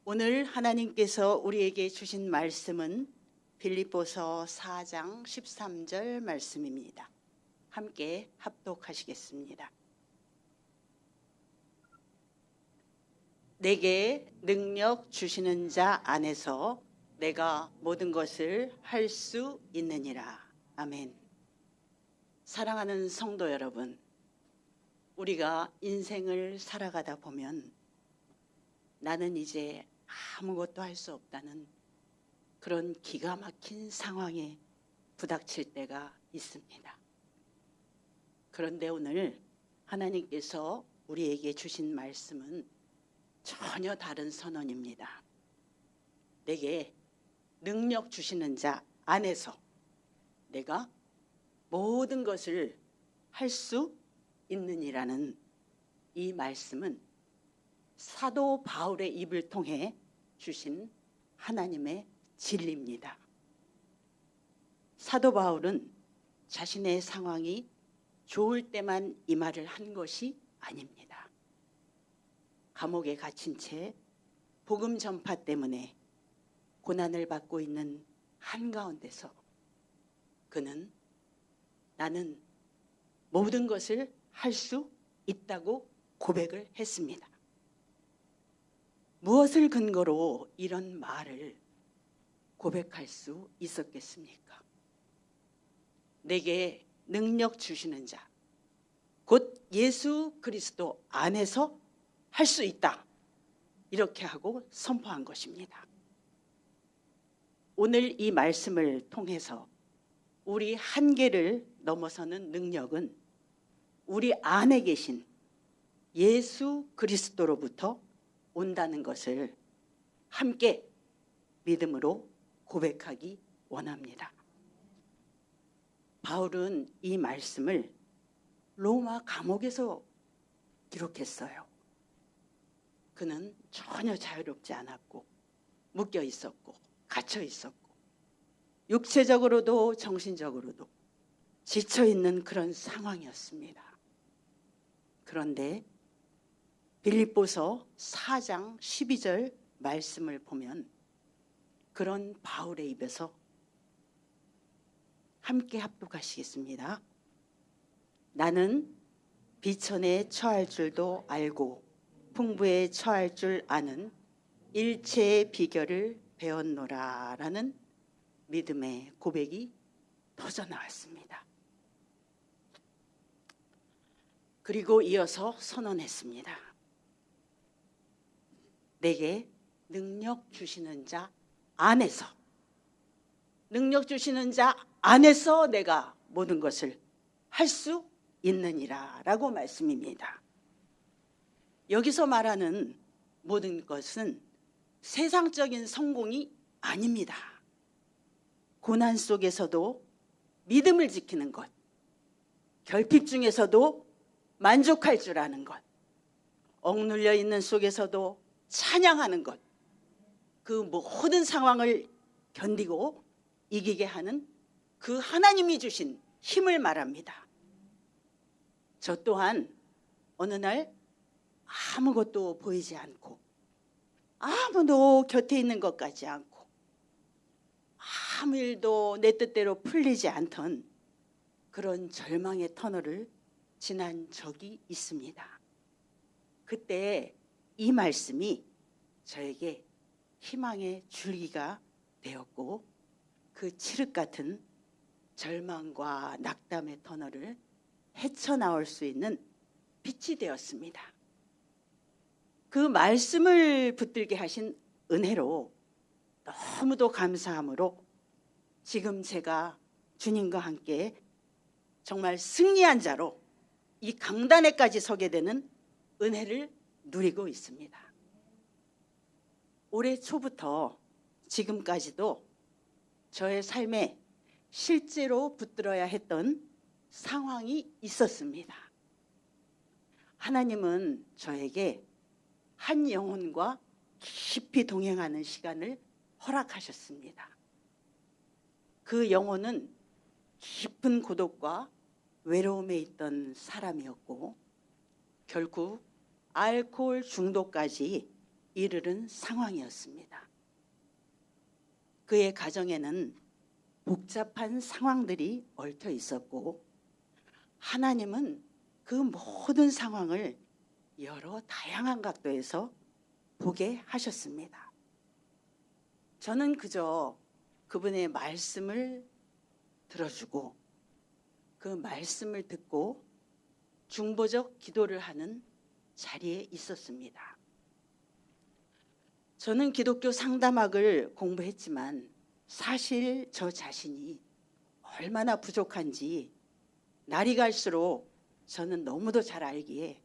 오늘 하나님께서 우리에게 주신 말씀은 빌립보서 4장 13절 말씀입니다. 함께 합독하시겠습니다. 내게 능력 주시는 자 안에서 내가 모든 것을 할 수 있느니라. 아멘. 사랑하는 성도 여러분, 우리가 인생을 살아가다 보면 나는 이제 아무것도 할 수 없다는 그런 기가 막힌 상황에 부닥칠 때가 있습니다. 그런데 오늘 하나님께서 우리에게 주신 말씀은 전혀 다른 선언입니다. 내게 능력 주시는 자 안에서 내가 모든 것을 할 수 있느니라는 이 말씀은 사도 바울의 입을 통해 주신 하나님의 진리입니다. 사도 바울은 자신의 상황이 좋을 때만 이 말을 한 것이 아닙니다. 감옥에 갇힌 채 복음 전파 때문에 고난을 받고 있는 한가운데서 그는 나는 모든 것을 할 수 있다고 고백을 했습니다. 무엇을 근거로 이런 말을 고백할 수 있었겠습니까? 내게 능력 주시는 자, 곧 예수 그리스도 안에서 할 수 있다. 이렇게 하고 선포한 것입니다. 오늘 이 말씀을 통해서 우리 한계를 넘어서는 능력은 우리 안에 계신 예수 그리스도로부터 온다는 것을 함께 믿음으로 고백하기 원합니다. 바울은 이 말씀을 로마 감옥에서 기록했어요. 그는 전혀 자유롭지 않았고 묶여 있었고 갇혀 있었고 육체적으로도 정신적으로도 지쳐 있는 그런 상황이었습니다. 그런데 빌립보서 4장 12절 말씀을 보면 그런 바울의 입에서 함께 합독하시겠습니다. 나는 비천에 처할 줄도 알고 풍부에 처할 줄 아는 일체의 비결을 배웠노라 라는 믿음의 고백이 터져 나왔습니다. 그리고 이어서 선언했습니다. 내게 능력 주시는 자 안에서, 능력 주시는 자 안에서 내가 모든 것을 할 수 있느니라 라고 말씀입니다. 여기서 말하는 모든 것은 세상적인 성공이 아닙니다. 고난 속에서도 믿음을 지키는 것, 결핍 중에서도 만족할 줄 아는 것, 억눌려 있는 속에서도 찬양하는 것, 그 모든 상황을 견디고 이기게 하는 그 하나님이 주신 힘을 말합니다. 저 또한 어느 날 아무것도 보이지 않고 아무도 곁에 있는 것 같지 않고 아무 일도 내 뜻대로 풀리지 않던 그런 절망의 터널을 지난 적이 있습니다. 그때 이 말씀이 저에게 희망의 줄기가 되었고 그 칠흑 같은 절망과 낙담의 터널을 헤쳐나올 수 있는 빛이 되었습니다. 그 말씀을 붙들게 하신 은혜로 너무도 감사함으로 지금 제가 주님과 함께 정말 승리한 자로 이 강단에까지 서게 되는 은혜를 누리고 있습니다. 올해 초부터 지금까지도 저의 삶에 실제로 붙들어야 했던 상황이 있었습니다. 하나님은 저에게 한 영혼과 깊이 동행하는 시간을 허락하셨습니다. 그 영혼은 깊은 고독과 외로움에 있던 사람이었고 결국 알코올 중독까지 이르는 상황이었습니다. 그의 가정에는 복잡한 상황들이 얽혀 있었고 하나님은 그 모든 상황을 여러 다양한 각도에서 보게 하셨습니다. 저는 그저 그분의 말씀을 들어주고 그 말씀을 듣고 중보적 기도를 하는 자리에 있었습니다. 저는 기독교 상담학을 공부했지만 사실 저 자신이 얼마나 부족한지 날이 갈수록 저는 너무도 잘 알기에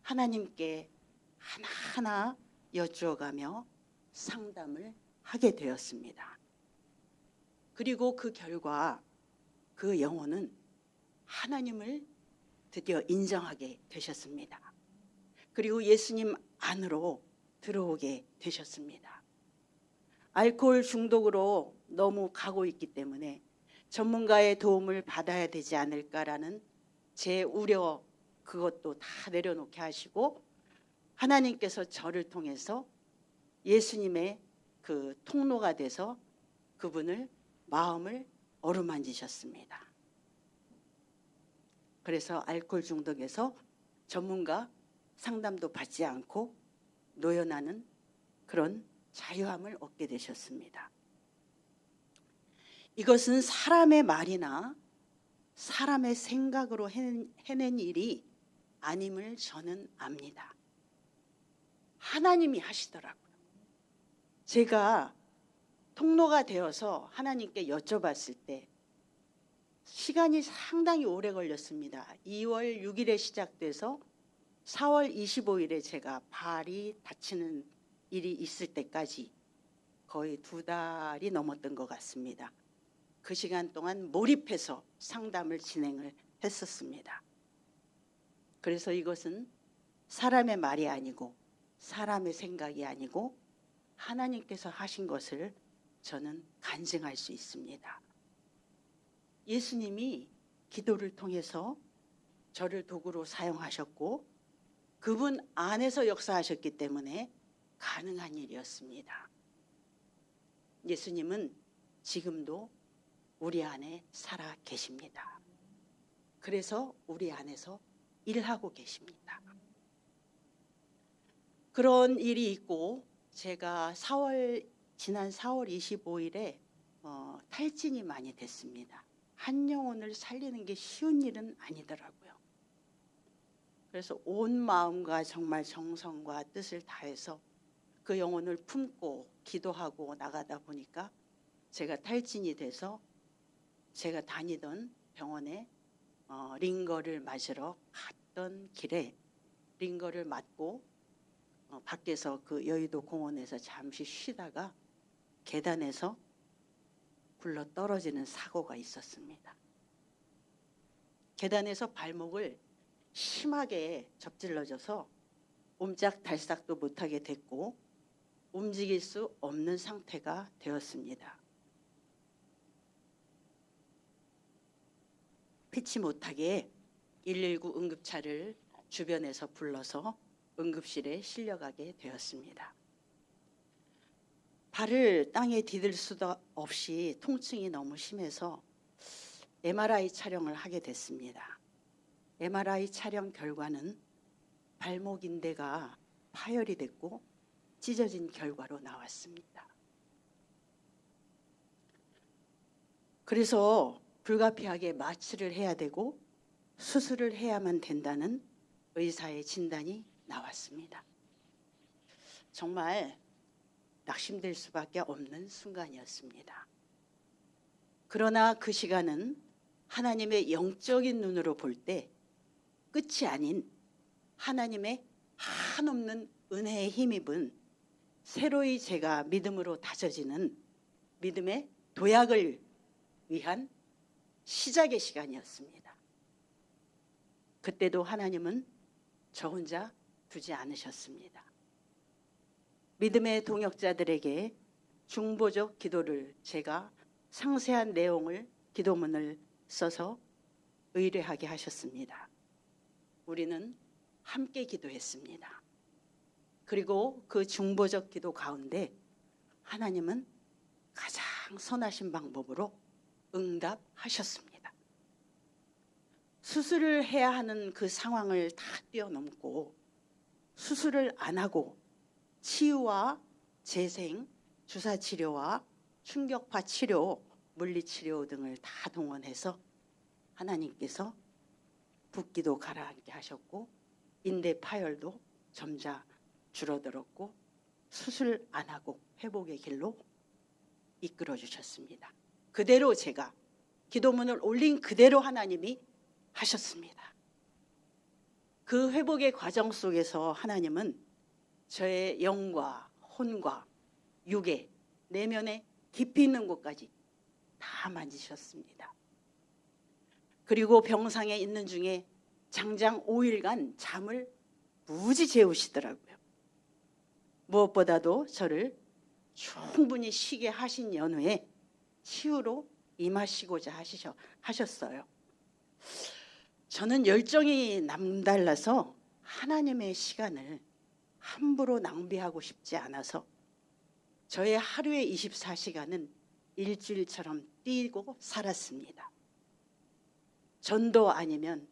하나님께 하나하나 여쭈어가며 상담을 하게 되었습니다. 그리고 그 결과 그 영혼은 하나님을 드디어 인정하게 되셨습니다. 그리고 예수님 안으로 들어오게 되셨습니다. 알코올 중독으로 너무 가고 있기 때문에 전문가의 도움을 받아야 되지 않을까라는 제 우려, 그것도 다 내려놓게 하시고 하나님께서 저를 통해서 예수님의 그 통로가 돼서 그분을 마음을 어루만지셨습니다. 그래서 알코올 중독에서 전문가 상담도 받지 않고 노연하는 그런 자유함을 얻게 되셨습니다. 이것은 사람의 말이나 사람의 생각으로 해낸 일이 아님을 저는 압니다. 하나님이 하시더라고요. 제가 통로가 되어서 하나님께 여쭤봤을 때 시간이 상당히 오래 걸렸습니다. 2월 6일에 시작돼서 4월 25일에 제가 발이 다치는 일이 있을 때까지 거의 2달이 넘었던 것 같습니다. 그 시간 동안 몰입해서 상담을 진행을 했었습니다. 그래서 이것은 사람의 말이 아니고 사람의 생각이 아니고 하나님께서 하신 것을 저는 간증할 수 있습니다. 예수님이 기도를 통해서 저를 도구로 사용하셨고 그분 안에서 역사하셨기 때문에 가능한 일이었습니다. 예수님은 지금도 우리 안에 살아 계십니다. 그래서 우리 안에서 일하고 계십니다. 그런 일이 있고 제가 지난 4월 25일에 탈진이 많이 됐습니다. 한 영혼을 살리는 게 쉬운 일은 아니더라고요. 그래서 온 마음과 정말 정성과 뜻을 다해서 그 영혼을 품고 기도하고 나가다 보니까 제가 탈진이 돼서 제가 다니던 병원에 링거를 맞으러 갔던 길에 링거를 맞고 밖에서 그 여의도 공원에서 잠시 쉬다가 계단에서 굴러 떨어지는 사고가 있었습니다. 계단에서 발목을 심하게 접질러져서 옴짝달싹도 못하게 됐고 움직일 수 없는 상태가 되었습니다. 피치 못하게 119 응급차를 주변에서 불러서 응급실에 실려가게 되었습니다. 발을 땅에 디딜 수도 없이 통증이 너무 심해서 MRI 촬영을 하게 됐습니다. MRI 촬영 결과는 발목 인대가 파열이 됐고 찢어진 결과로 나왔습니다. 그래서 불가피하게 마취를 해야 되고 수술을 해야만 된다는 의사의 진단이 나왔습니다. 정말 낙심될 수밖에 없는 순간이었습니다. 그러나 그 시간은 하나님의 영적인 눈으로 볼 때 끝이 아닌 하나님의 한없는 은혜에 힘입은 새로이 제가 믿음으로 다져지는 믿음의 도약을 위한 시작의 시간이었습니다. 그때도 하나님은 저 혼자 두지 않으셨습니다. 믿음의 동역자들에게 중보적 기도를 제가 상세한 내용을 기도문을 써서 의뢰하게 하셨습니다. 우리는 함께 기도했습니다. 그리고 그 중보적 기도 가운데 하나님은 가장 선하신 방법으로 응답하셨습니다. 수술을 해야 하는 그 상황을 다 뛰어넘고 수술을 안 하고 치유와 재생, 주사치료와 충격파 치료, 물리치료 등을 다 동원해서 하나님께서 붓기도 가라앉게 하셨고 인대 파열도 점차 줄어들었고 수술 안 하고 회복의 길로 이끌어 주셨습니다. 그대로 제가 기도문을 올린 그대로 하나님이 하셨습니다. 그 회복의 과정 속에서 하나님은 저의 영과 혼과 육의 내면에 깊이 있는 곳까지 다 만지셨습니다. 그리고 병상에 있는 중에 장장 5일간 잠을 무지 재우시더라고요. 무엇보다도 저를 충분히 쉬게 하신 연후에 치유로 임하시고자 하셨어요. 저는 열정이 남달라서 하나님의 시간을 함부로 낭비하고 싶지 않아서 저의 하루의 24시간은 일주일처럼 뛰고 살았습니다. 전도 아니면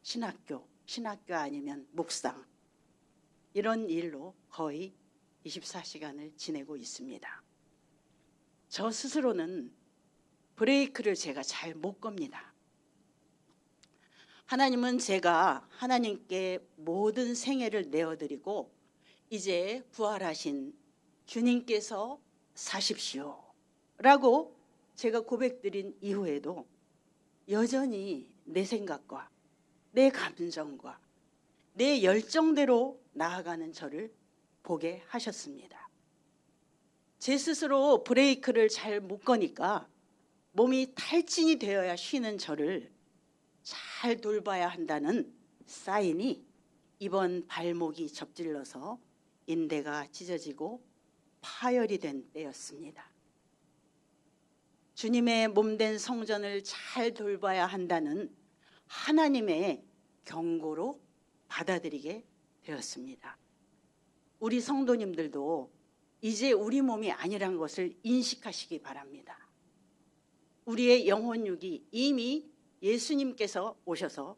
신학교 아니면 묵상, 이런 일로 거의 24시간을 지내고 있습니다. 저 스스로는 브레이크를 제가 잘 못 겁니다. 하나님은 제가 하나님께 모든 생애를 내어드리고 이제 부활하신 주님께서 사십시오 라고 제가 고백드린 이후에도 여전히 내 생각과 내 감정과 내 열정대로 나아가는 저를 보게 하셨습니다. 제 스스로 브레이크를 잘 못 거니까 몸이 탈진이 되어야 쉬는 저를 잘 돌봐야 한다는 사인이 이번 발목이 접질러서 인대가 찢어지고 파열이 된 때였습니다. 주님의 몸된 성전을 잘 돌봐야 한다는 하나님의 경고로 받아들이게 되었습니다. 우리 성도님들도 이제 우리 몸이 아니란 것을 인식하시기 바랍니다. 우리의 영혼육이 이미 예수님께서 오셔서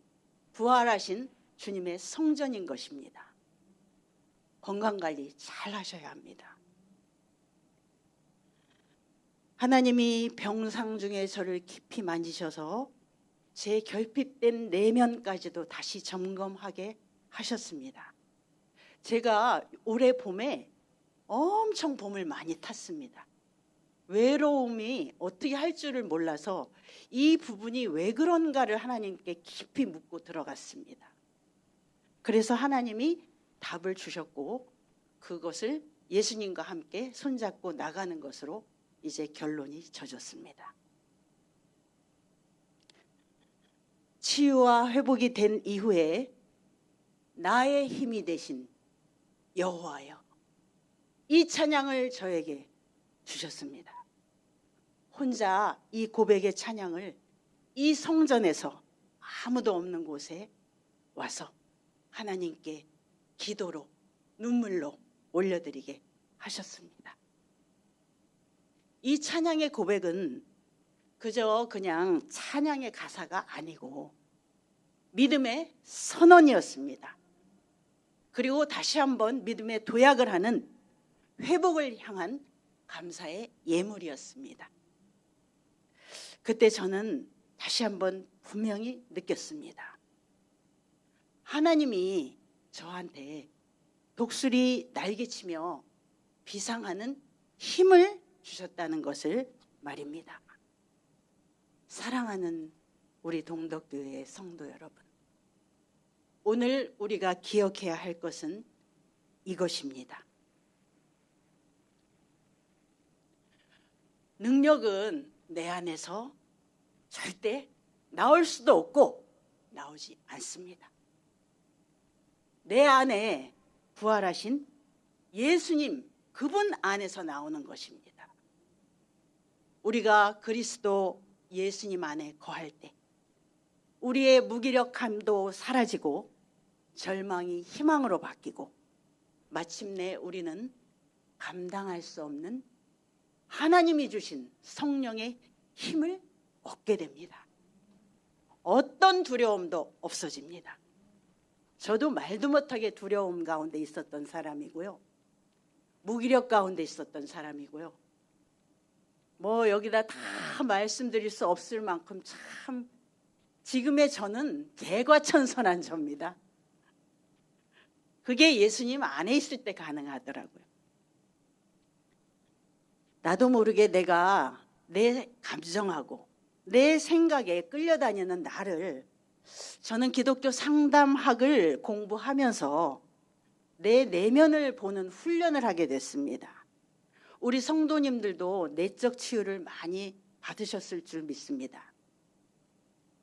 부활하신 주님의 성전인 것입니다. 건강관리 잘 하셔야 합니다. 하나님이 병상 중에 저를 깊이 만지셔서 제 결핍된 내면까지도 다시 점검하게 하셨습니다. 제가 올해 봄에 엄청 봄을 많이 탔습니다. 외로움이 어떻게 할 줄을 몰라서 이 부분이 왜 그런가를 하나님께 깊이 묻고 들어갔습니다. 그래서 하나님이 답을 주셨고 그것을 예수님과 함께 손잡고 나가는 것으로 이제 결론이 져졌습니다. 치유와 회복이 된 이후에 나의 힘이 되신 여호와여, 이 찬양을 저에게 주셨습니다. 혼자 이 고백의 찬양을 이 성전에서 아무도 없는 곳에 와서 하나님께 기도로 눈물로 올려드리게 하셨습니다. 이 찬양의 고백은 그저 그냥 찬양의 가사가 아니고 믿음의 선언이었습니다. 그리고 다시 한번 믿음의 도약을 하는 회복을 향한 감사의 예물이었습니다. 그때 저는 다시 한번 분명히 느꼈습니다. 하나님이 저한테 독수리 날개치며 비상하는 힘을 주셨다는 것을 말입니다. 사랑하는 우리 동덕교회 성도 여러분, 오늘 우리가 기억해야 할 것은 이것입니다. 능력은 내 안에서 절대 나올 수도 없고 나오지 않습니다. 내 안에 부활하신 예수님, 그분 안에서 나오는 것입니다. 우리가 그리스도 예수님 안에 거할 때 우리의 무기력함도 사라지고 절망이 희망으로 바뀌고 마침내 우리는 감당할 수 없는 하나님이 주신 성령의 힘을 얻게 됩니다. 어떤 두려움도 없어집니다. 저도 말도 못하게 두려움 가운데 있었던 사람이고요. 무기력 가운데 있었던 사람이고요. 뭐 여기다 다 말씀드릴 수 없을 만큼 참 지금의 저는 개과천선한 저입니다. 그게 예수님 안에 있을 때 가능하더라고요. 나도 모르게 내가 내 감정하고 내 생각에 끌려다니는 나를 저는 기독교 상담학을 공부하면서 내 내면을 보는 훈련을 하게 됐습니다. 우리 성도님들도 내적 치유를 많이 받으셨을 줄 믿습니다.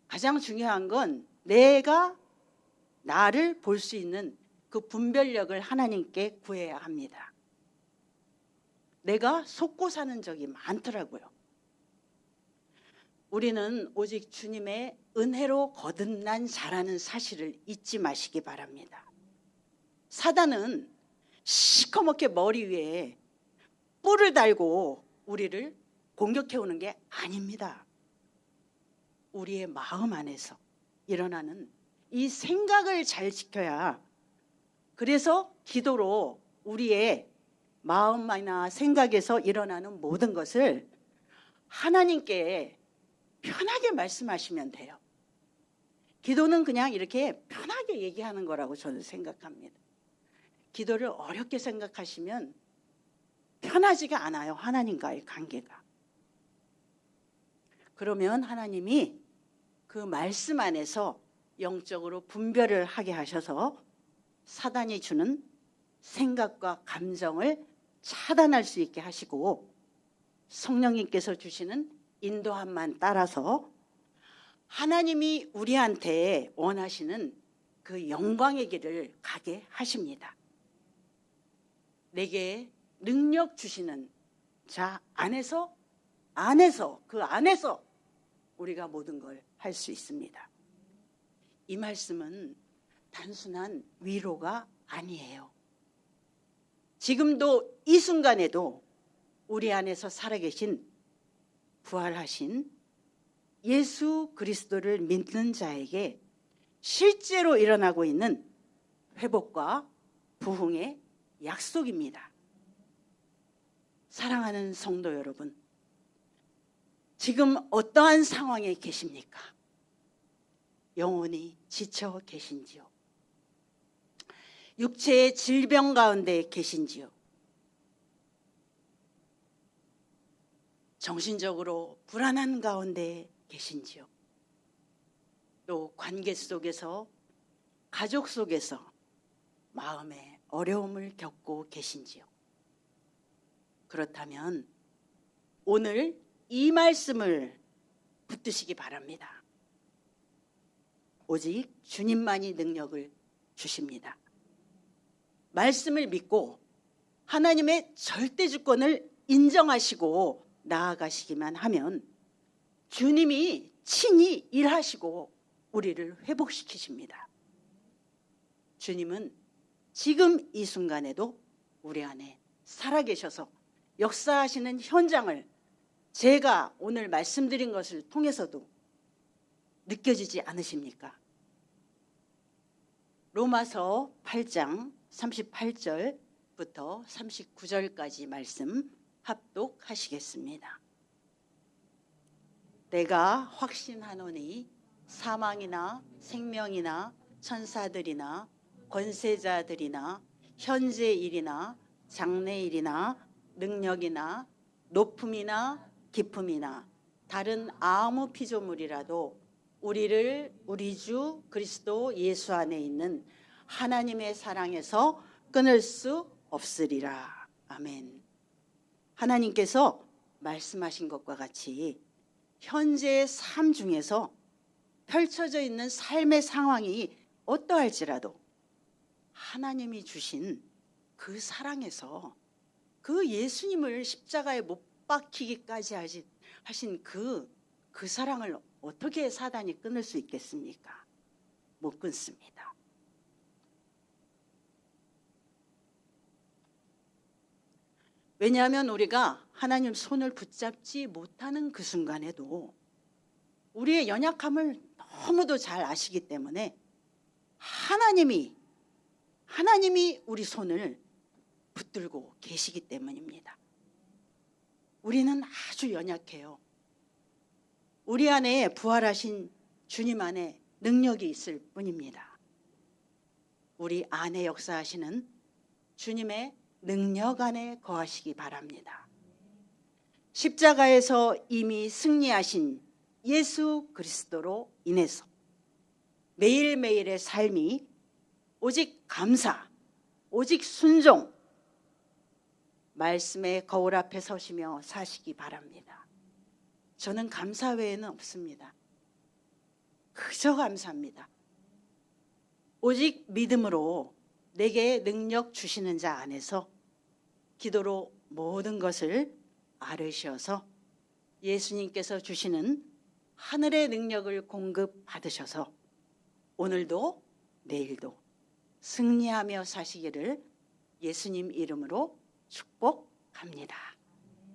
가장 중요한 건 내가 나를 볼 수 있는 그 분별력을 하나님께 구해야 합니다. 내가 속고 사는 적이 많더라고요. 우리는 오직 주님의 은혜로 거듭난 자라는 사실을 잊지 마시기 바랍니다. 사단은 시커멓게 머리 위에 뿔을 달고 우리를 공격해오는 게 아닙니다. 우리의 마음 안에서 일어나는 이 생각을 잘 지켜야, 그래서 기도로 우리의 마음이나 생각에서 일어나는 모든 것을 하나님께 편하게 말씀하시면 돼요. 기도는 그냥 이렇게 편하게 얘기하는 거라고 저는 생각합니다. 기도를 어렵게 생각하시면 편하지가 않아요. 하나님과의 관계가. 그러면 하나님이 그 말씀 안에서 영적으로 분별을 하게 하셔서 사단이 주는 생각과 감정을 차단할 수 있게 하시고, 성령님께서 주시는 인도함만 따라서 하나님이 우리한테 원하시는 그 영광의 길을 가게 하십니다. 내게 능력 주시는 자 안에서 그 안에서 우리가 모든 걸 할 수 있습니다. 이 말씀은 단순한 위로가 아니에요. 지금도 이 순간에도 우리 안에서 살아계신 부활하신 예수 그리스도를 믿는 자에게 실제로 일어나고 있는 회복과 부흥의 약속입니다. 사랑하는 성도 여러분, 지금 어떠한 상황에 계십니까? 영혼이 지쳐 계신지요? 육체의 질병 가운데 계신지요? 정신적으로 불안한 가운데 계신지요? 또 관계 속에서, 가족 속에서 마음의 어려움을 겪고 계신지요? 그렇다면 오늘 이 말씀을 붙드시기 바랍니다. 오직 주님만이 능력을 주십니다. 말씀을 믿고 하나님의 절대 주권을 인정하시고 나아가시기만 하면 주님이 친히 일하시고 우리를 회복시키십니다. 주님은 지금 이 순간에도 우리 안에 살아계셔서 역사하시는 현장을 제가 오늘 말씀드린 것을 통해서도 느껴지지 않으십니까? 로마서 8장 38절부터 39절까지 말씀 합독하시겠습니다. 내가 확신하노니 사망이나 생명이나 천사들이나 권세자들이나 현재 일이나 장래 일이나 능력이나 높음이나 깊음이나 다른 아무 피조물이라도 우리를 우리 주 그리스도 예수 안에 있는 하나님의 사랑에서 끊을 수 없으리라. 아멘. 하나님께서 말씀하신 것과 같이 현재의 삶 중에서 펼쳐져 있는 삶의 상황이 어떠할지라도 하나님이 주신 그 사랑에서, 그 예수님을 십자가에 못 박히기까지 하신 그 사랑을 어떻게 사단이 끊을 수 있겠습니까? 못 끊습니다. 왜냐하면 우리가 하나님 손을 붙잡지 못하는 그 순간에도 우리의 연약함을 너무도 잘 아시기 때문에 하나님이 우리 손을 붙들고 계시기 때문입니다. 우리는 아주 연약해요. 우리 안에 부활하신 주님 안에 능력이 있을 뿐입니다. 우리 안에 역사하시는 주님의 능력 안에 거하시기 바랍니다. 십자가에서 이미 승리하신 예수 그리스도로 인해서 매일매일의 삶이 오직 감사, 오직 순종, 말씀의 거울 앞에 서시며 사시기 바랍니다. 저는 감사 외에는 없습니다. 그저 감사합니다. 오직 믿음으로 내게 능력 주시는 자 안에서 기도로 모든 것을 아뢰셔서 예수님께서 주시는 하늘의 능력을 공급받으셔서 오늘도 내일도 승리하며 사시기를 예수님 이름으로 축복합니다.